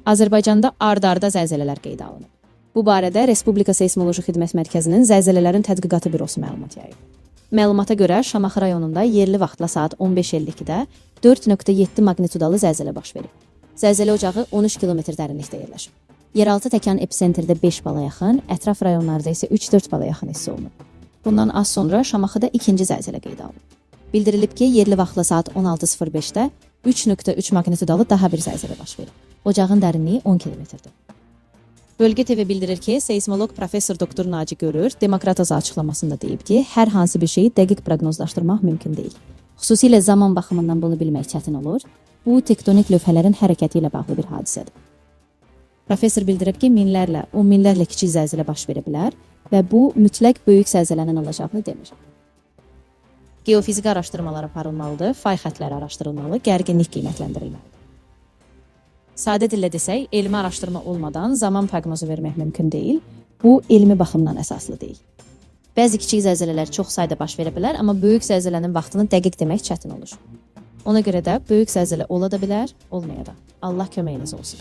Azərbaycanda ard-arda zəlzələlər qeydə alınıb. Bu barədə Respublika Seysmoloji Xidmət Mərkəzinin Zəlzələlərin Tədqiqatı Bürosu məlumat yayıb. Məlumata görə Şamaxı rayonunda yerli vaxtla saat 15:52-də 4.7 magnitudalı zəlzələ baş verib. Zəlzələ ocağı 13 kilometr dərinlikdə yerləşib. Yeraltı təkan episentrdə 5 bala yaxın, ətraf rayonlarda isə 3-4 bala yaxın hiss olunub. Bundan az sonra Şamaxıda ikinci zəlzələ qeydə alınıb. Bildirilib ki, yerli vaxtla saat 16:05-də 3.3 magnitudalı daha bir zəlzələ baş verib. Ocağın dərinliyi 10 kilometrdir. Bölgə TV bildirir ki, seysmoloq professor doktor Naci Görür Demokrat Aza açıqlamasında deyib ki, hər hansı bir şeyi dəqiq proqnozlaşdırmaq mümkün deyil. Xüsusilə zaman baxımından bunu bilmək çətin olur. Bu, tektonik lövhələrin hərəkəti ilə bağlı bir hadisədir. Professor bildirib ki, minlərlə, 10 minlərlə kiçik zəlzələ baş verə bilər və bu, mütləq böyük zəlzələnin olacağını demir. Geofiziki araşdırmalar aparılmalıdır, fay xətləri araşdırılmalı, gərginlik qiymətləndirilməlidir. Sadə dillə desək, elmi araşdırma olmadan zaman proqnozu vermək mümkün deyil. Bu, elmi baxımdan əsaslı deyil. Bəzi kiçik zəlzələlər çox sayda baş verə bilər, amma böyük zəlzələnin vaxtını dəqiq demək çətin olur. Ona görə də böyük zəlzələ ola da bilər, olmaya da. Allah köməyiniz olsun.